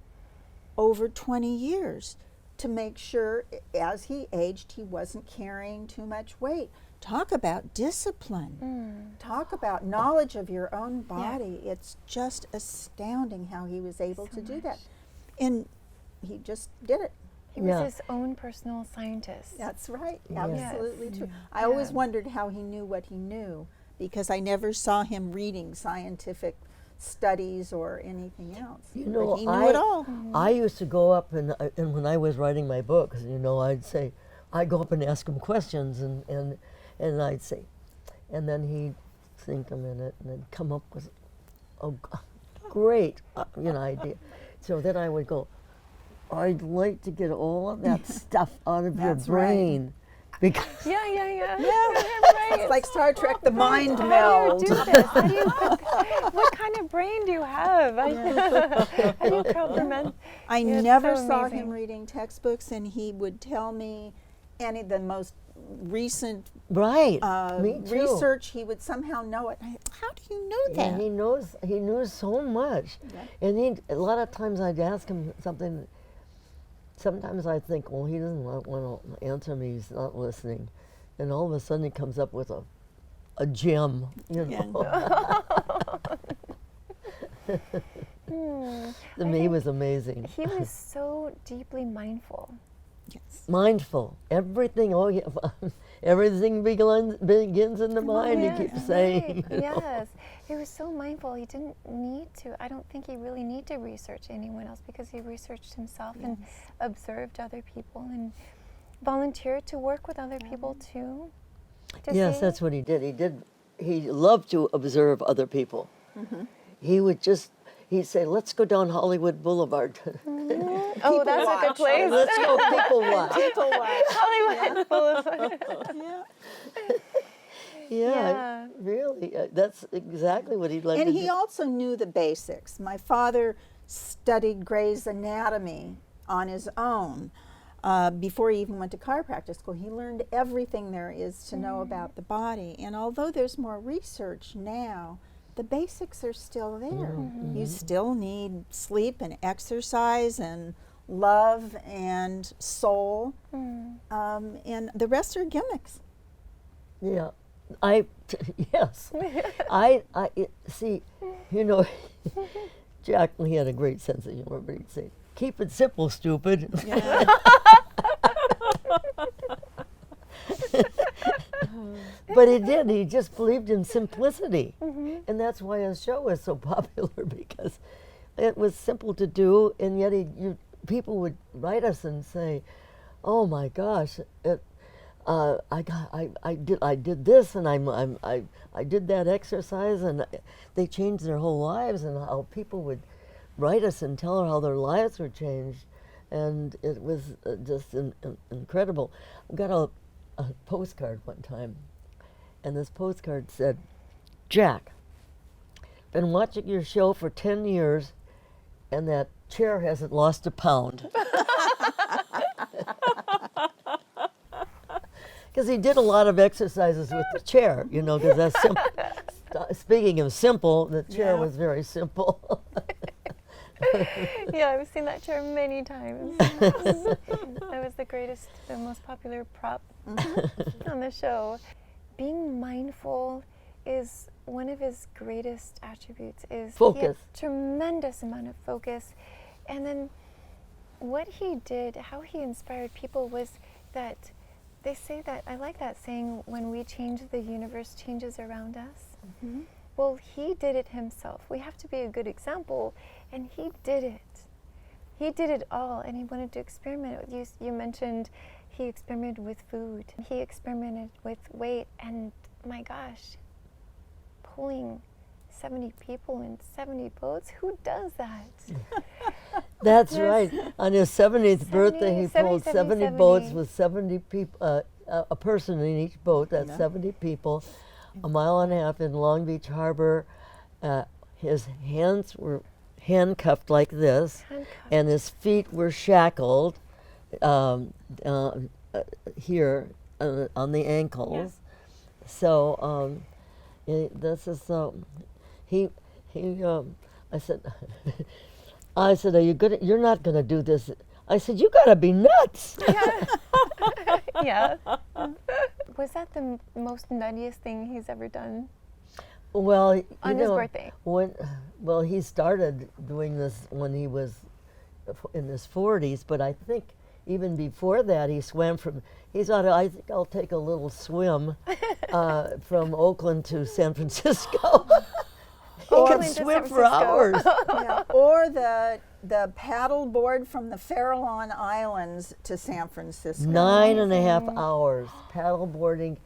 over 20 years to make sure as he aged he wasn't carrying too much weight. Talk about discipline. Talk about knowledge of your own body. It's just astounding how he was able to do that. And he just did it. He was Yeah. his own personal scientist. That's right. Yes. Absolutely true. I Yeah. always wondered how he knew what he knew because I never saw him reading scientific studies or anything else. You know, but he knew it all. I used to go up and when I was writing my books, you know, I'd go up and ask him questions and I'd say, and then he'd think a minute and then come up with a great idea. So then I would go, I'd like to get all of that stuff out of your That's right. brain. Because Yeah. It's like Star Trek, the mind How meld. do you do this? How do you what kind of brain do you have? How do you compliment? I Yeah, it's never so saw amazing. him reading textbooks, and he would tell me any of the most recent right, me too. research. He would somehow know it. How do you know that? And he knows so much. Yeah. And a lot of times I'd ask him something. Sometimes I think, well, he doesn't want to answer me. He's not listening. And all of a sudden he comes up with a gem, you know. To me, he was amazing. He was so deeply mindful. Yes. Mindful. Everything, everything begins in the mind, he keeps saying. Right. Yes. He was so mindful. He didn't need to. I don't think he really needed to research anyone else because he researched himself and observed other people and volunteered to work with other people too. to Yes, see? that's what he did. He loved to observe other people. He would he'd say, let's go down Hollywood Boulevard. Oh, that's a good place. Let's go people watch. People watch. Hollywood Boulevard. Yeah. Yeah, really. That's exactly what he'd like And to he do. also knew the basics. My father studied Gray's Anatomy on his own before he even went to chiropractic school. He learned everything there is to know about the body. And although there's more research now, the basics are still there. You still need sleep and exercise and love and soul, and the rest are gimmicks. Yeah, yes. See, you know, Jack, he had a great sense of humor, but he'd say, keep it simple, stupid. But he did. He just believed in simplicity. And that's why his show was so popular, because it was simple to do, and yet people would write us and say, "Oh my gosh, I did this, and I did that exercise," and they changed their whole lives, and how people would write us and tell her how their lives were changed, and it was just incredible. We got a postcard one time, and this postcard said, "Jack, been watching your show for 10 years, and that chair hasn't lost a pound." Because he did a lot of exercises with the chair, you know, because that's simple. Speaking of simple, the chair was very simple. Yeah, I've seen that chair many times. That was the most popular prop on the show. Being mindful is one of his greatest attributes. Is Focus. He had tremendous amount of focus, and then what he did, how he inspired people, was that they say that, I like that saying, when we change, the universe changes around us. Mm-hmm. Well, he did it himself. We have to be a good example, and he did it. He did it all, and he wanted to experiment. You mentioned he experimented with food. He experimented with weight, and my gosh, pulling 70 people in 70 boats, who does that? That's Yes. right. On his 70th birthday, he 70, pulled 70, 70 boats with 70 people, a person in each boat. That's Yeah. 70 people, a mile and a half in Long Beach Harbor. His hands were handcuffed like this, Handcuffed. and his feet were shackled here on the ankles. So this is he. I said, "Are you gonna? You're not gonna do this." I said, "You gotta be nuts." Yeah. Was that the most nuttiest thing he's ever done? Well, On his birthday. Well, he started doing this when he was in his 40s, but I think even before that, he swam from. He thought, "I think I'll take a little swim from Oakland to San Francisco." He could Oakland to swim San for hours. Yeah. Or the paddle board from the Farallon Islands to San Francisco. 9.5 hours paddle boarding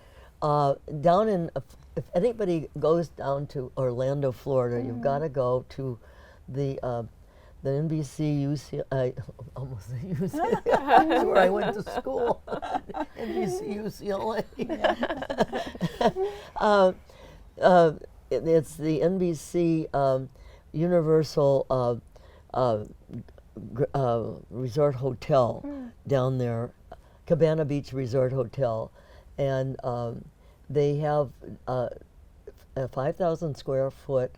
down in. If anybody goes down to Orlando, Florida, you've got to go to the NBC UCLA. Almost the UCLA. That's where I went to school. NBC UCLA. It's the NBC Universal Resort Hotel down there, Cabana Beach Resort Hotel, and they have a 5,000 square foot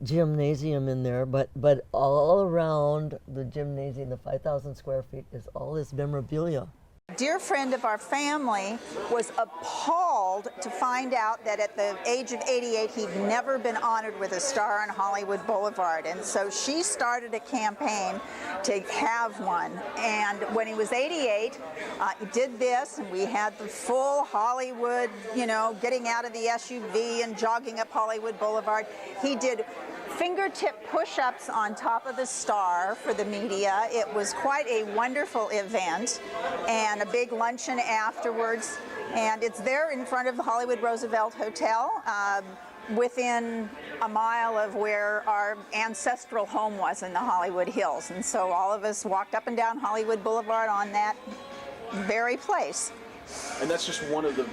gymnasium in there, but all around the gymnasium, the 5,000 square feet, is all this memorabilia. A dear friend of our family was appalled to find out that at the age of 88, he'd never been honored with a star on Hollywood Boulevard. And so she started a campaign to have one. And when he was 88, he did this, and we had the full Hollywood, you know, getting out of the SUV and jogging up Hollywood Boulevard. He did fingertip push-ups on top of the star for the media. It was quite a wonderful event, and a big luncheon afterwards. And it's there in front of the Hollywood Roosevelt Hotel, within a mile of where our ancestral home was in the Hollywood Hills. And so all of us walked up and down Hollywood Boulevard on that very place. And that's just one of the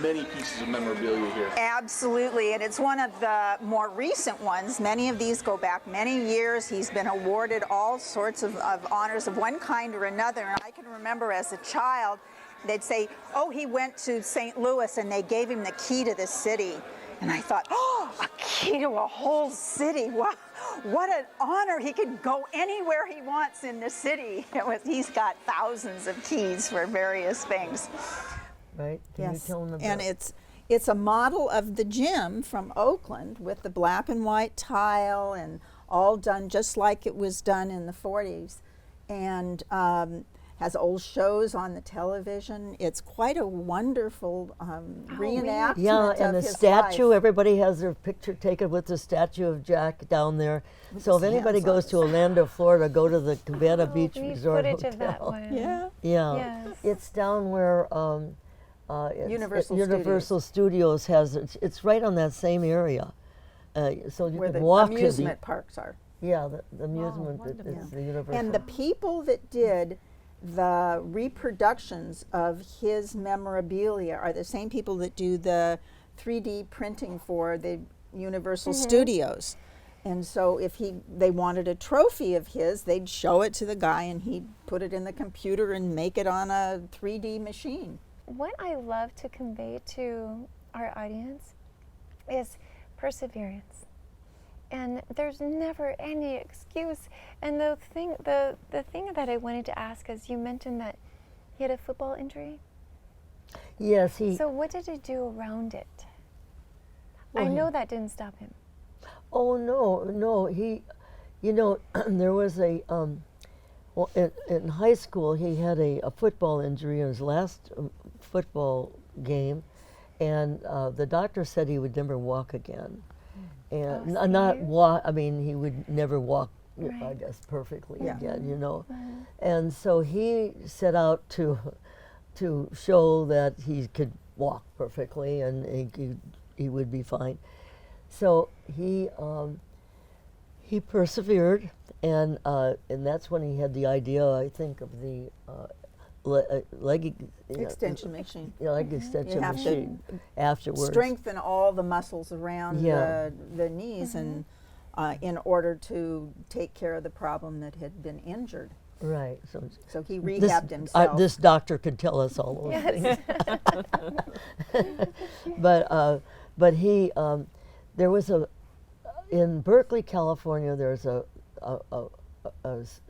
many pieces of memorabilia here. Absolutely, and it's one of the more recent ones. Many of these go back many years. He's been awarded all sorts of honors of one kind or another. And I can remember as a child, they'd say, "Oh, he went to St. Louis and they gave him the key to the city." And I thought, "Oh, a key to a whole city. Wow, what an honor. He can go anywhere he wants in the city." He's got thousands of keys for various things. Right? Can you tell them about And it's a model of the gym from Oakland with the black and white tile and all done just like it was done in the 40s. And has old shows on the television. It's quite a wonderful reenactment Yeah, and of the his statue, life. everybody has their picture taken with the statue of Jack down there. So if his anybody hands on goes his- to Orlando, Florida, go to the Cabana Beach we need Resort footage Hotel. of that one. Yeah. Yeah, Yes. it's down where Universal Studios has it's right on that same area, so you Where can the walk amusement to parks are. the amusement wonderful. is the Universal. And the people that did the reproductions of his memorabilia are the same people that do the 3D printing for the Universal Studios. And so if they wanted a trophy of his, they'd show it to the guy and he'd put it in the computer and make it on a 3D machine. What I love to convey to our audience is perseverance. And there's never any excuse. And the thing that I wanted to ask is, you mentioned that he had a football injury. Yes, So what did he do around it? Well, I know that didn't stop him. Oh no, he, there was a, well, in high school he had a football injury in his last football game, and the doctor said he would never walk again, and not walk. I mean, he would never walk. I Right. guess perfectly Yeah. again, and so he set out to show that he could walk perfectly and he would be fine. So he persevered, and that's when he had the idea, I think, of the leg Extension machine. leg extension have to machine afterwards. Strengthen all the muscles around Yeah. the knees and in order to take care of the problem that had been injured. Right. So he rehabbed this, himself. this doctor could tell us all those things. But he, there was in Berkeley, California, there's a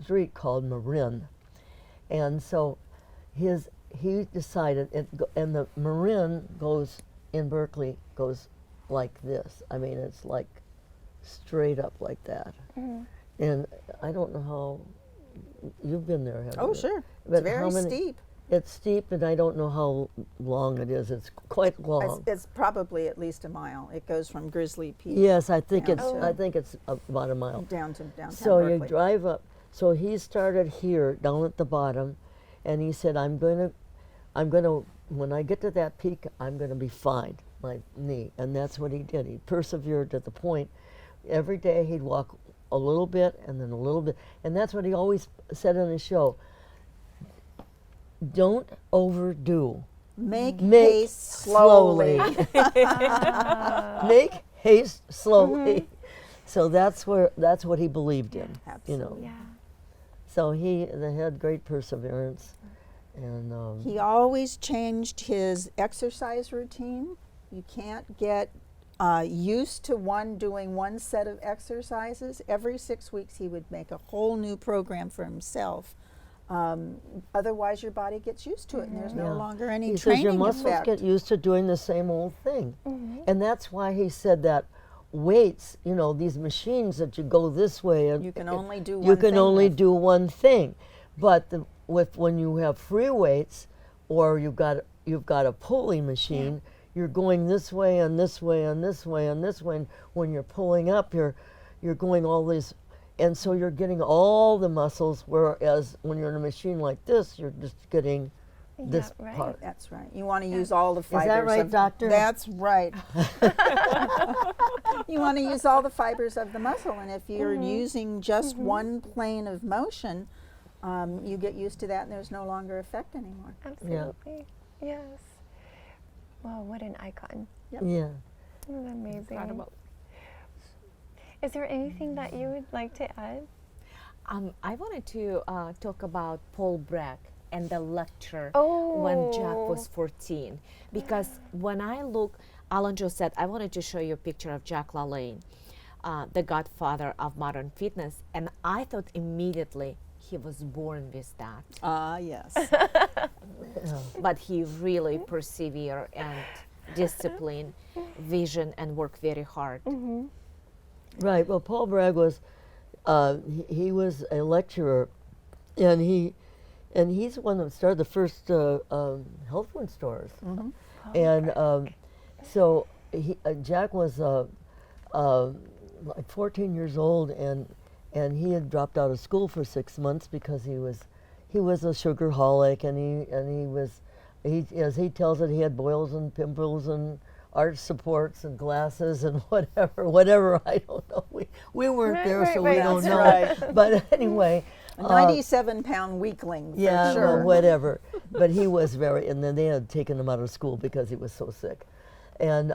street called Marin, and so he decided, and the Marin in Berkeley goes like this. I mean, it's like straight up like that. And I don't know how, you've been there, haven't you? Oh, sure. But It's very how many- steep. It's steep, and I don't know how long it is. It's quite long. It's probably at least a mile. It goes from Grizzly Peak Yes, I think down it's. to- I think it's about a mile. down to downtown So you Berkeley. drive up. So he started here, down at the bottom, and he said, "I'm gonna, when I get to that peak, I'm gonna be fine, my knee." And that's what he did. He persevered to the point. Every day he'd walk a little bit and then a little bit, and that's what he always said on his show. Don't overdo. Make Make haste slowly. Make haste slowly. So that's what he believed in. Absolutely. Yeah. So they had great perseverance, and He always changed his exercise routine. You can't get used to doing one set of exercises. Every 6 weeks he would make a whole new program for himself. Otherwise your body gets used to it and there's no Yeah. longer any he says training your muscles effect. get used to doing the same old thing, and that's why he said that weights, these machines that you go this way, and You can only do you one can thing only with. do one thing, but when you have free weights, or you've got a pulley machine, you're going this way and this way and this way and this way. And when you're pulling up, you're going all these, and so you're getting all the muscles. Whereas when you're in a machine like this, you're just getting this right. part. That's right. You want to use all the fibers. that right, of, doctor? That's right. You want to use all the fibers of the muscle, and if you're using just one plane of motion, you get used to that, and there's no longer effect anymore. Absolutely. Yes. Wow, what an icon. Yeah. That's amazing. Incredible. Is there anything that you would like to add? I wanted to talk about Paul Bragg and the lecture Oh. when Jack was 14. Because when I look, Alan Joe said, I wanted to show you a picture of Jack LaLanne, the godfather of modern fitness. And I thought immediately he was born with that. Ah, yes. But he really persevered and discipline, vision, and work very hard. Right. Well, Paul Bragg was he was a lecturer, and he and he's the one that started the first health food stores. And so Jack was like 14 years old, and he had dropped out of school for 6 months because he was a sugarholic, and he was, as he tells it, he had boils and pimples and arch supports and glasses and whatever. I don't know. We weren't there, so we don't know. Right. But anyway. A 97-pound weakling, for yeah, sure. well, whatever. But he was and then they had taken him out of school because he was so sick. And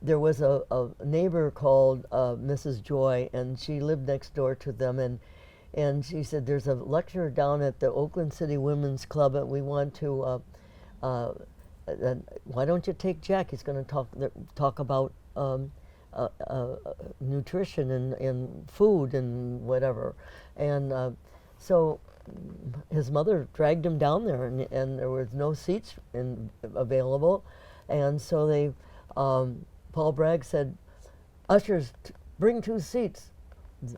there was a neighbor called Mrs. Joy, and she lived next door to them, and she said, there's a lecturer down at the Oakland City Women's Club, and we want to, why don't you take Jack? He's going to talk about nutrition and food and whatever. And so his mother dragged him down there, and there was no seats available. And so they, Paul Bragg said, ushers, bring 2 seats.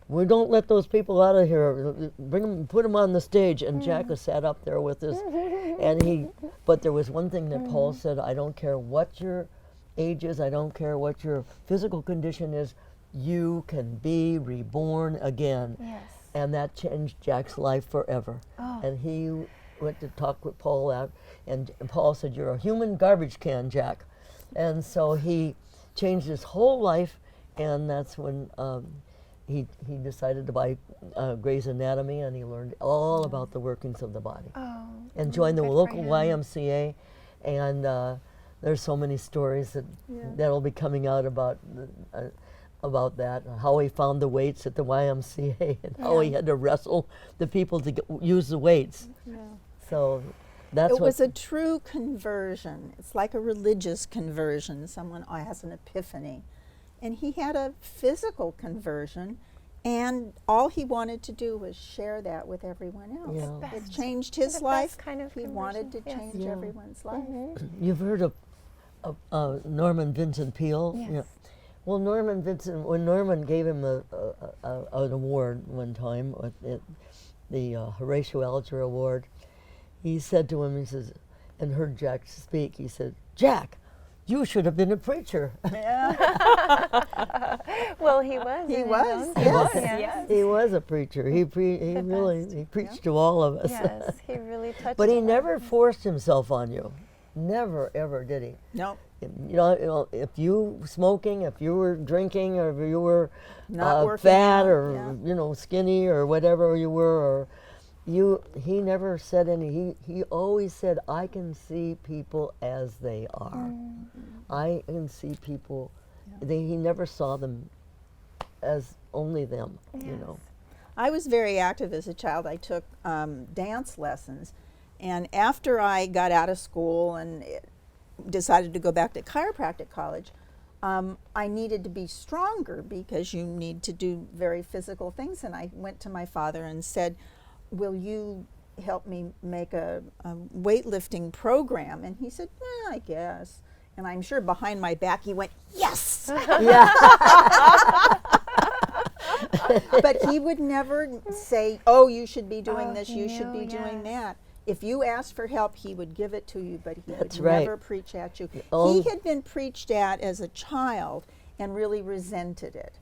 We don't let those people out of here. Bring them, put them on the stage. And Jack was sat up there with us, and but there was one thing that Paul said, I don't care what your age is, I don't care what your physical condition is, you can be reborn again. Yes. And that changed Jack's life forever. Oh. And he went to talk with Paul out, and Paul said, you're a human garbage can, Jack. And so he changed his whole life, and that's when he decided to buy Grey's Anatomy, and he learned all about the workings of the body. Oh, and joined the good for local him. YMCA, and there's so many stories that'll be coming out about that, how he found the weights at the YMCA, and how he had to wrestle the people to use the weights. Yeah. So that's It was a true conversion. It's like a religious conversion. Someone has an epiphany. And he had a physical conversion, and all he wanted to do was share that with everyone else. Yeah. It changed his The life. best kind of He conversion, wanted to yes. change everyone's life. You've heard of Norman Vincent Peale? Yes. Yeah. Well, Norman Vincent, when Norman gave him an award one time, the Horatio Alger Award, he said to him, he says, and heard Jack speak, he said, Jack, you should have been a preacher. Well, he was. He in his was, own yes. sense, Yes. He was a preacher. He preached to all of us. Yes, he really touched. But he a lot. never forced himself on you. Never, ever did he. No, You know, if you smoking, if you were drinking, or if you were Not working fat, out, or yeah. Skinny, or whatever you were, or he never said any. He always said, "I can see people as they are. I can see people." He never saw them as only them. You know. I was very active as a child. I took dance lessons, and after I got out of school and decided to go back to chiropractic college, I needed to be stronger because you need to do very physical things. And I went to my father and said, will you help me make a weightlifting program? And he said, I guess. And I'm sure behind my back he went, yes! Yeah. But he would never say, oh, you should be doing this, he you should knew, be doing yes. that. If you asked for help, he would give it to you, but he That's would right. never preach at you. Oh. He had been preached at as a child and really resented it.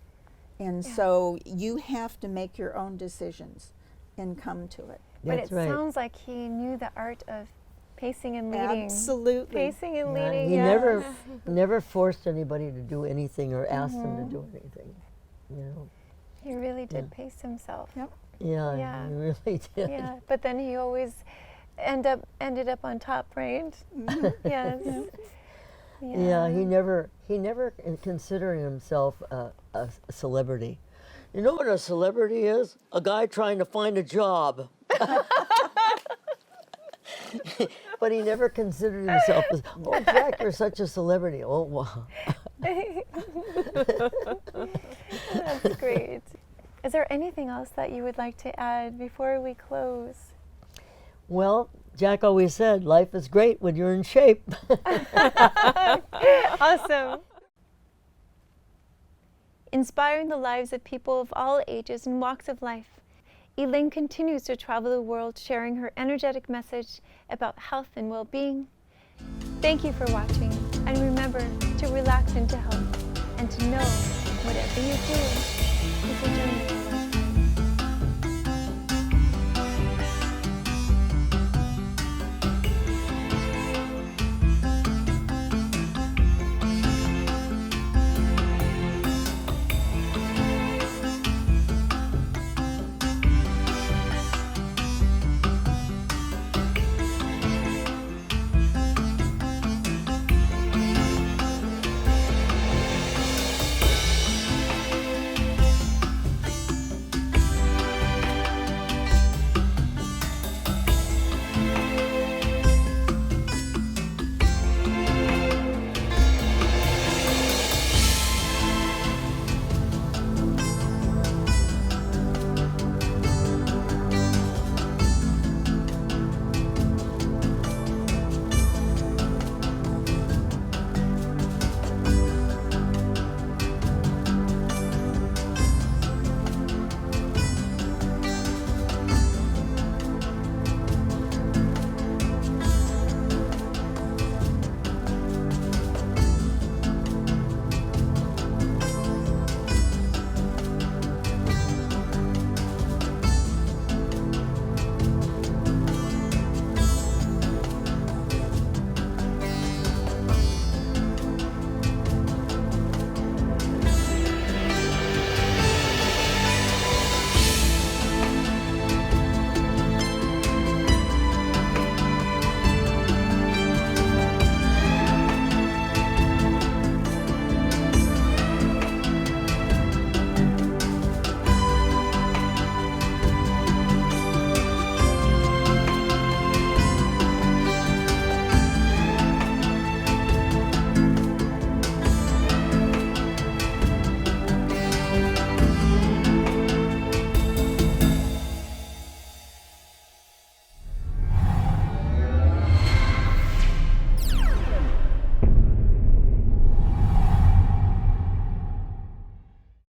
And so you have to make your own decisions and come to it. But That's it right. sounds like he knew the art of pacing and leading. Absolutely. Pacing and Yeah, leading. he yes. never forced anybody to do anything or asked them to do anything. You know. He really did pace himself. Yep. Yeah, Yeah. he really did. Yeah, but then he always ended up on top, right? Yes. Yeah, he never considered himself a celebrity. You know what a celebrity is? A guy trying to find a job. But he never considered himself as, oh, Jack, you're such a celebrity. Oh, wow. That's great. Is there anything else that you would like to add before we close? Well, Jack always said, life is great when you're in shape. Awesome. Inspiring the lives of people of all ages and walks of life. Elaine continues to travel the world sharing her energetic message about health and well-being. Thank you for watching, and remember to relax into health and to know whatever you do is a journey.